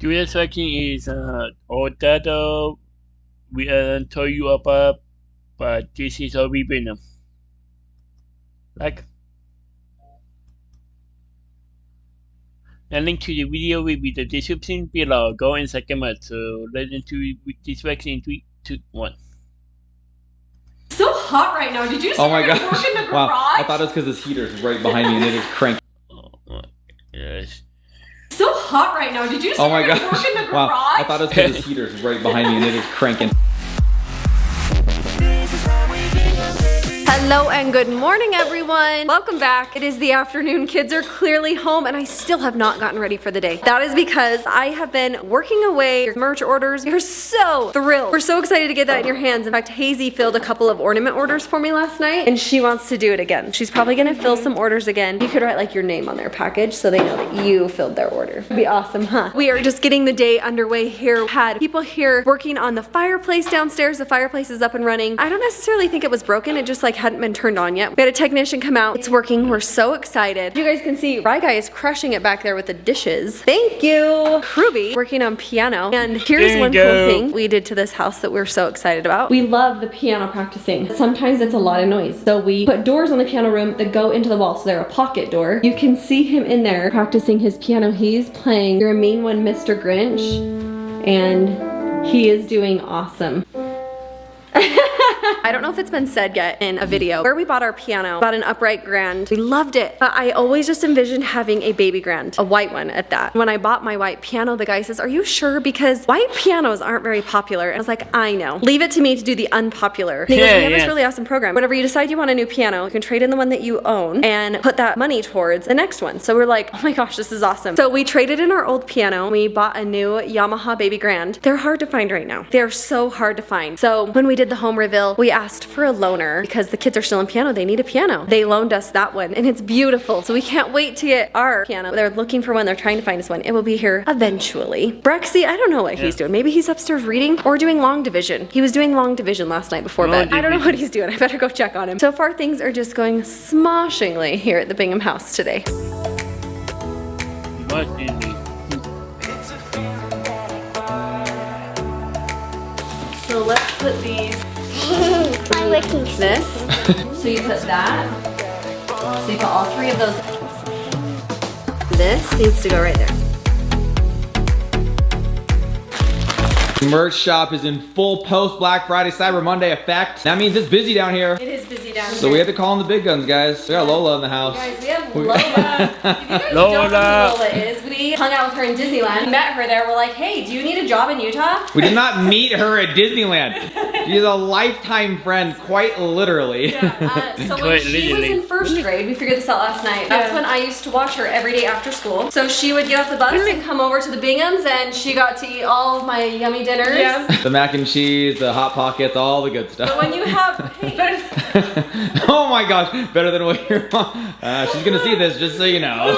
Today's working is all that we told you about, but this is how we been like. The link to the video will be in the description below. Go and second mode. So let's into this vaccine in 3, 2, 1. So hot right now. Did you see Oh my gosh. gosh. Work in the garage? Wow. I thought it was because this heater's right behind me and it is cranking. Oh, yes. So hot right now. Did you see Oh my gosh. gosh. Work in the garage? Wow. I thought it was because this heater's right behind me and it is cranking. Hello and good morning, everyone. Welcome back. It is the afternoon. Kids are clearly home and I still have not gotten ready for the day. That is because I have been working away your merch orders. You're so thrilled. We're so excited to get that in your hands. In fact, Hazy filled a couple of ornament orders for me last night and she wants to do it again. She's probably gonna fill some orders again. You could write like your name on their package so they know that you filled their order. It'd be awesome, huh? We are just getting the day underway here. Had people here working on the fireplace downstairs. The fireplace is up and running. I don't necessarily think it was broken. It just like hadn't been turned on yet. We had a technician come out. It's working. We're so excited. You guys can see Rye Guy is crushing it back there with the dishes. Thank you. Ruby working on piano. And here's one cool thing we did to this house that we're so excited about. We love the piano practicing. Sometimes it's a lot of noise. So we put doors on the piano room that go into the wall. So they're a pocket door. You can see him in there practicing his piano. He's playing You're a Mean One, Mr. Grinch. And he is doing awesome. I don't know if it's been said yet in a video. Where we bought our piano, bought an upright grand. We loved it, but I always just envisioned having a baby grand, a white one at that. When I bought my white piano, the guy says, "Are you sure? Because white pianos aren't very popular." And I was like, I know. Leave it to me to do the unpopular. And he goes, "We have this really awesome program. Whenever you decide you want a new piano, you can trade in the one that you own and put that money towards the next one." So we're like, oh my gosh, this is awesome. So we traded in our old piano. We bought a new Yamaha baby grand. They're hard to find right now. They're so hard to find. So when we did the home reveal, we asked for a loaner because the kids are still in piano. They need a piano. They loaned us that one and it's beautiful. So we can't wait to get our piano. They're looking for one. They're trying to find us one. It will be here eventually. Brexy, I don't know what he's doing. Maybe he's upstairs reading or doing long division. He was doing long division last night before bed. I don't know what he's doing. I better go check on him. So far things are just going smoshingly here at the Bingham house today. So let's put these this. So you put that. So you put all three of those. This needs to go right there. The merch shop is in full post Black Friday, Cyber Monday effect. That means it's busy down here. It is busy down here. So we had to call in the big guns, guys. We got Lola in the house. Guys, we have Lola. If you guys don't know who Lola is, we hung out with her in Disneyland. We met her there. We're like, hey, do you need a job in Utah? We did not meet her at Disneyland. She's a lifetime friend, quite literally. Yeah, so when she was in first grade, we figured this out last night. That's when I used to watch her every day after school. So she would get off the bus and come over to the Binghams and she got to eat all of my yummy dinners. Yeah. The mac and cheese, the Hot Pockets, all the good stuff. But when you have, hey, oh my gosh, better than what your mom, she's gonna see this, just so you know.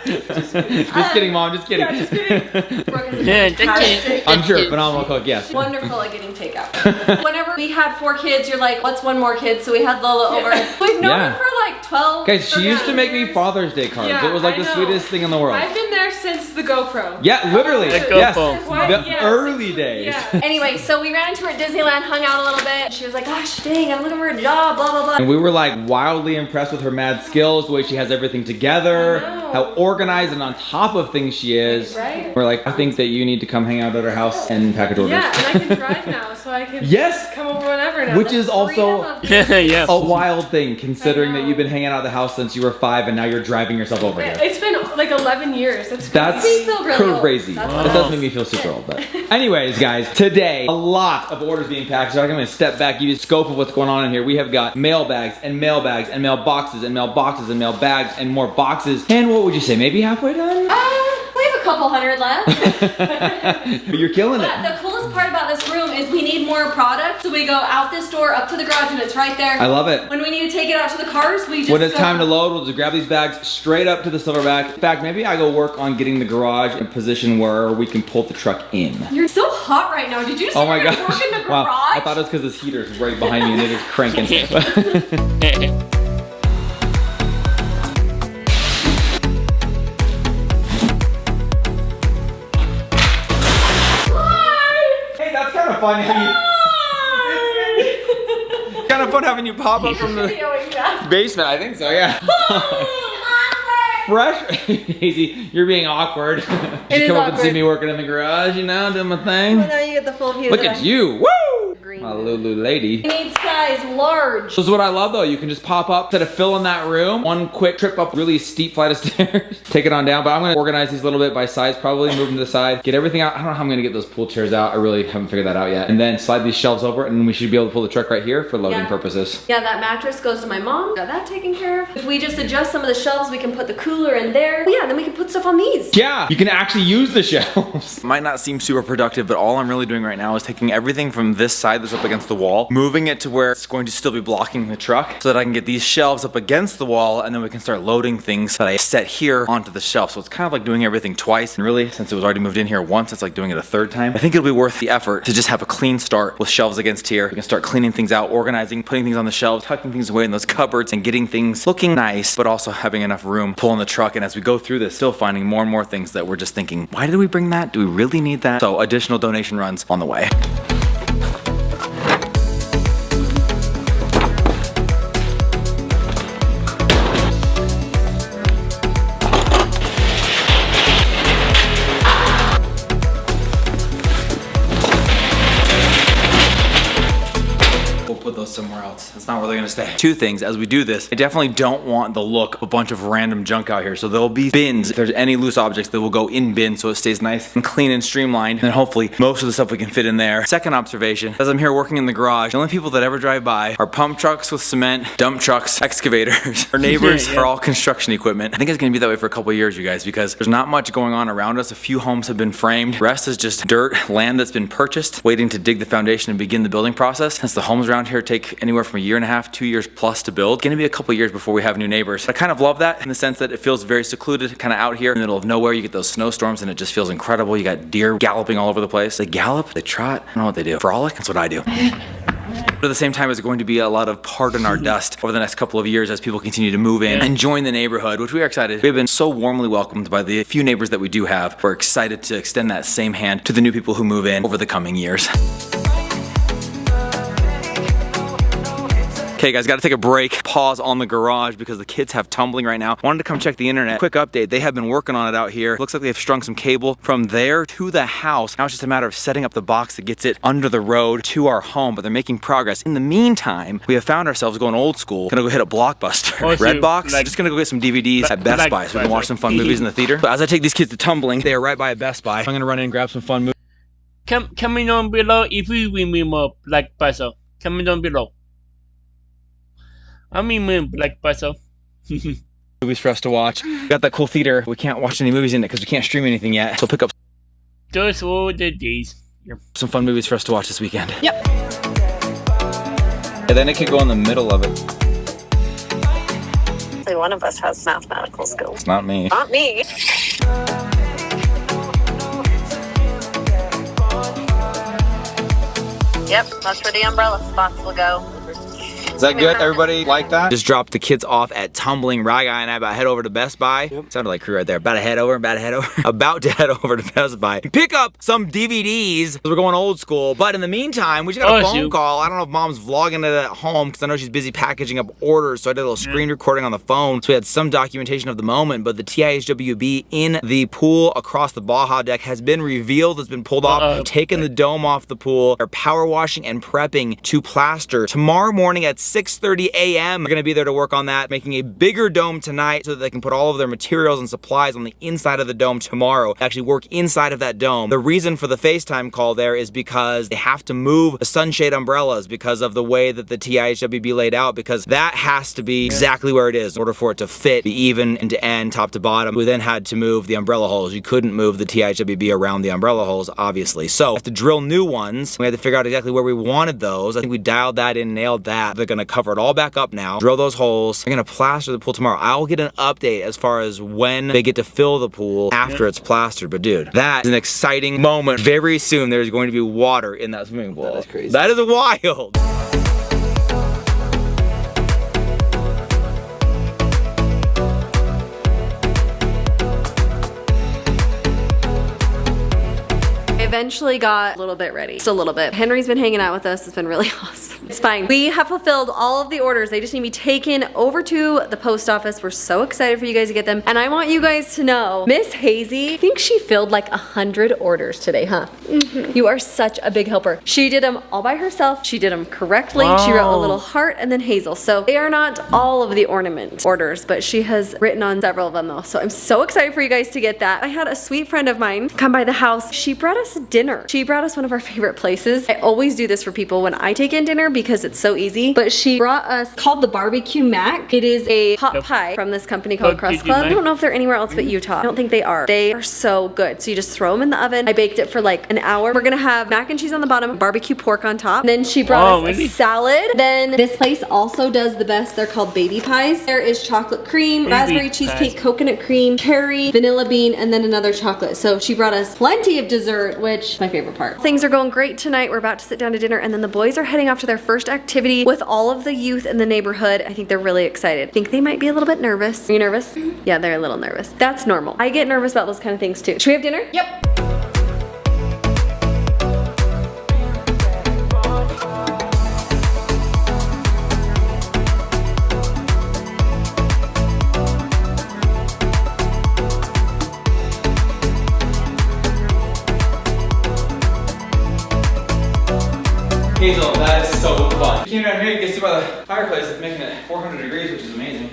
Just kidding, Mom, just kidding. Yeah, just kidding. I'm sure, phenomenal cook, yes. Wonderful at getting takeout. Whenever we had 4 kids, you're like, what's one more kid? So we had Lola over. We've known her for like 12. Guys, she used to make me Father's Day cards. It was like the sweetest thing in the world. I've been there since the GoPro. Yeah, literally. Yes. The early days. Yeah. Anyway, so we ran into her at Disneyland, hung out a little bit. She was like, gosh dang, I'm looking for a job, blah, blah, blah. And we were like wildly impressed with her mad skills, the way she has everything together, how organized and on top of things she is. Right. We're like, I think that you need to come hang out at our house and package orders. Yeah, and I can drive now, so I can come over whenever now. Which is also yeah. a wild thing, considering that you've been hanging out at the house since you were 5 and now you're driving yourself over here. It's been like 11 years. That's crazy. That does make me feel super old. But anyways, guys, today, a lot of orders being packed. So I'm going to step back, give you a scope of what's going on in here. We have got mailbags and mailbags and mailboxes and mailboxes and mailbags and more boxes. And what would you say, maybe halfway done? We have a couple hundred left. But you're killing it. But the coolest part about this room is we need more product. So we go out this door, up to the garage, and it's right there. I love it. When we need to take it out to the cars, we just when it's time to load, we'll just grab these bags straight up to the silverback. In fact, maybe I go work on getting the garage in a position where we can pull the truck in. You're so hot right now. Did you see oh my gosh. work in the garage? Wow. I thought it was because this heater's right behind me and it is cranking. fun having you. Kind of fun having you pop up from the basement. I think so. Yeah. Fresh, Daisy, you're being awkward. You come up and see me working in the garage, you know, doing my thing. Well, now you get the full view. Look at you, woo! Green. My Lulu lady. You need size large. This is what I love though. You can just pop up, instead of filling that room, one quick trip up really steep flight of stairs, take it on down. But I'm gonna organize these a little bit by size, probably move them to the side, get everything out. I don't know how I'm gonna get those pool chairs out. I really haven't figured that out yet. And then slide these shelves over and we should be able to pull the truck right here for loading purposes. Yeah, that mattress goes to my mom. Got that taken care of. If we just adjust some of the shelves, we can put the cooler in there. Yeah, then we can put stuff on these. Yeah, you can actually use the shelves. Might not seem super productive, but all I'm really doing right now is taking everything from this side that's up against the wall, moving it to where it's going to still be blocking the truck so that I can get these shelves up against the wall and then we can start loading things that I set here onto the shelf. So it's kind of like doing everything twice. And really, since it was already moved in here once, it's like doing it a third time. I think it'll be worth the effort to just have a clean start with shelves against here. We can start cleaning things out, organizing, putting things on the shelves, tucking things away in those cupboards and getting things looking nice, but also having enough room pulling the truck. And as we go through this, still finding more and more things that we're just thinking, why did we bring that? Do we really need that? So additional donation runs on the way. Put those somewhere else. That's not where they're gonna stay. Two things as we do this. I definitely don't want the look of a bunch of random junk out here. So there'll be bins. If there's any loose objects that will go in bins so it stays nice and clean and streamlined. And hopefully most of the stuff we can fit in there. Second observation, as I'm here working in the garage, the only people that ever drive by are pump trucks with cement, dump trucks, excavators. Our neighbors are all construction equipment. I think it's gonna be that way for a couple of years, you guys, because there's not much going on around us. A few homes have been framed. The rest is just dirt, land that's been purchased, waiting to dig the foundation and begin the building process. Since the homes around here take anywhere from a year and a half, 2 years plus to build. It's gonna be a couple years before we have new neighbors. I kind of love that in the sense that it feels very secluded, kind of out here in the middle of nowhere. You get those snowstorms and it just feels incredible. You got deer galloping all over the place. They gallop, they trot, I don't know what they do. Frolic, that's what I do. But at the same time, it's going to be a lot of pardon our dust over the next couple of years as people continue to move in and join the neighborhood, which we are excited. We've been so warmly welcomed by the few neighbors that we do have. We're excited to extend that same hand to the new people who move in over the coming years. Okay guys, gotta take a break, pause on the garage because the kids have tumbling right now. Wanted to come check the internet. Quick update, they have been working on it out here. Looks like they've strung some cable from there to the house. Now it's just a matter of setting up the box that gets it under the road to our home, but they're making progress. In the meantime, we have found ourselves going old school. Gonna go hit a Blockbuster. Redbox, like, just gonna go get some DVDs at Best Buy so we can watch some fun movies in the theater. But as I take these kids to tumbling, they are right by a Best Buy. I'm gonna run in and grab some fun movies. Comment down below if you remember Black Panther. Comment down below. I mean Black Panther. Movies for us to watch. We got that cool theater. We can't watch any movies in it because we can't stream anything yet. So pick up Those were the days. some fun movies for us to watch this weekend. Yep. And then it could go in the middle of it. One of us has mathematical skills. It's not me. Not me. Yep, that's where the umbrella spots will go. Is that good? Everybody like that? Just dropped the kids off at tumbling. Raga and I about to head over to Best Buy. Yep. Sounded like crew right there. About to head over, about to head over to Best Buy. Pick up some DVDs. We're going old school. But in the meantime, we just got a phone call. I don't know if mom's vlogging it at home because I know she's busy packaging up orders. So I did a little screen recording on the phone. So we had some documentation of the moment. But the TIHWB in the pool across the Baja deck has been revealed. It's been pulled off. Taken the dome off the pool. They're power washing and prepping to plaster. Tomorrow morning at 6:30 a.m. We're gonna be there to work on that, making a bigger dome tonight so that they can put all of their materials and supplies on the inside of the dome tomorrow. Actually work inside of that dome. The reason for the FaceTime call there is because they have to move the sunshade umbrellas because of the way that the TIHWB laid out, because that has to be exactly where it is in order for it to fit, be even end to end, top to bottom. We then had to move the umbrella holes. You couldn't move the TIHWB around the umbrella holes, obviously. So we have to drill new ones. We had to figure out exactly where we wanted those. I think we dialed that in, nailed that. They're gonna cover it all back up now, drill those holes. They're gonna plaster the pool tomorrow. I'll get an update as far as when they get to fill the pool after it's plastered. But dude, that is an exciting moment. Very soon there's going to be water in that swimming pool. That is crazy. That is wild. eventually got a little bit ready. Just a little bit. Henry's been hanging out with us. It's been really awesome. It's fine. We have fulfilled all of the orders. They just need to be taken over to the post office. We're so excited for you guys to get them. And I want you guys to know, Miss Hazy, I think she filled like 100 orders today, huh? You are such a big helper. She did them all by herself. She did them correctly. She wrote a little heart and then Hazel. So they are not all of the ornament orders, but she has written on several of them though. So I'm so excited for you guys to get that. I had a sweet friend of mine come by the house. She brought us dinner. She brought us one of our favorite places. I always do this for people when I take in dinner because it's so easy. But she brought us called the Barbecue Mac. It is a hot pie from this company called Crust Club. I don't know if they're anywhere else but Utah. I don't think they are. They are so good. So you just throw them in the oven. I baked it for like an hour. We're gonna have mac and cheese on the bottom, barbecue pork on top. And then she brought us a salad. Then this place also does the best. They're called baby pies. There is chocolate cream, raspberry cheesecake, coconut cream, cherry, vanilla bean, and then another chocolate. So she brought us plenty of dessert, which is my favorite part. Things are going great tonight. We're about to sit down to dinner and then the boys are heading off to their first activity with all of the youth in the neighborhood. I think they're really excited. I think they might be a little bit nervous. Are you nervous? Yeah, they're a little nervous. That's normal. I get nervous about those kind of things too. Should we have dinner? Yep. Hazel, that is so fun. You came down here, you can sit by the fireplace. It's making it 400 degrees, which is amazing.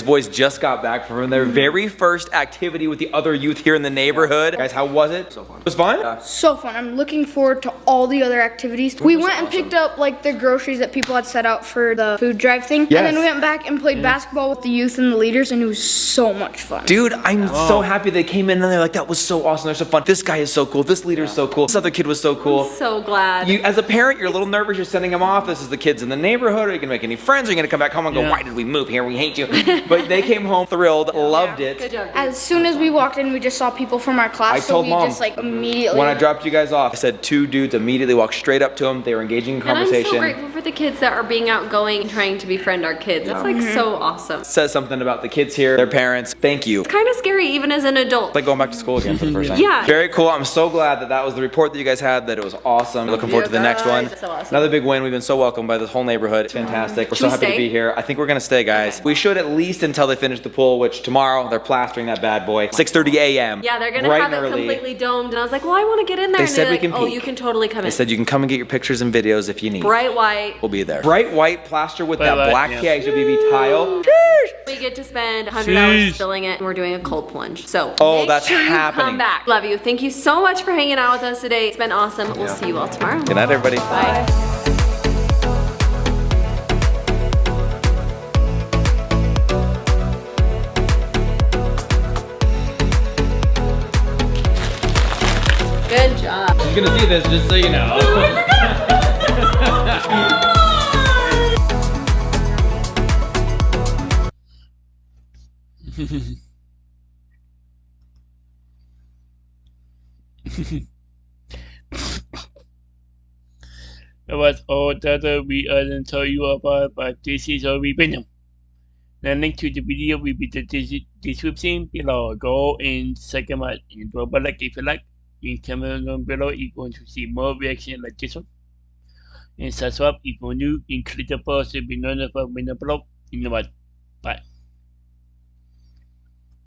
Boys just got back from their very first activity with the other youth here in the neighborhood. Guys, how was it? So fun. It was fun? Yeah. So fun. I'm looking forward to all the other activities. We went and picked up like the groceries that people had set out for the food drive thing. Yes. And then we went back and played basketball with the youth and the leaders and it was so much fun. Dude, I'm so happy they came in and they're like, that was so awesome. They're so fun. This guy is so cool. This leader is so cool. This other kid was so cool. I'm so glad. You, as a parent, you're a little nervous. You're sending them off. This is the kids in the neighborhood. Are you gonna make any friends? Are you gonna come back home and go, why did we move here? We hate you. But they came home thrilled, loved it. Good job. As soon as we walked in, we just saw people from our class. I told so we Mom, just like immediately. when I dropped you guys off, I said 2 dudes immediately walked straight up to them. They were engaging in conversation. And I'm so grateful for the kids that are being outgoing and trying to befriend our kids. That's like so awesome. Says something about the kids here, their parents. Thank you. It's kind of scary even as an adult. It's like going back to school again for the first time. Yeah. Very cool. I'm so glad that that was the report that you guys had, that it was awesome. Looking forward to the next one. So awesome. Another big win. We've been so welcomed by this whole neighborhood. It's fantastic. We're so happy to be here. I think we're gonna stay, guys. We should at least until they finish the pool, which tomorrow they're plastering that bad boy. 6:30 a.m. Yeah, they're gonna have it completely domed. And I was like, well, I want to get in there. They and said they're we like, can oh, peek. you can totally come in. They said you can come and get your pictures and videos if you need. Bright white. We'll be there. Bright white plaster with that white, black yeah. KIWB tile. We get to spend 100 hours filling it and we're doing a cold plunge. So make that's sure you happening. come back. Love you. Thank you so much for hanging out with us today. It's been awesome. We'll see you all tomorrow. Good night, everybody. Bye. Good job. She's gonna see this, just so you know. That was all that we didn't tell you about, but this is our video. The link to the video will be in the description below. Go and check them out and drop a like if you like. In comment down below if you want to see more reaction like this one. And subscribe if you're new and click the bell to be notified when I upload. You know what? Bye.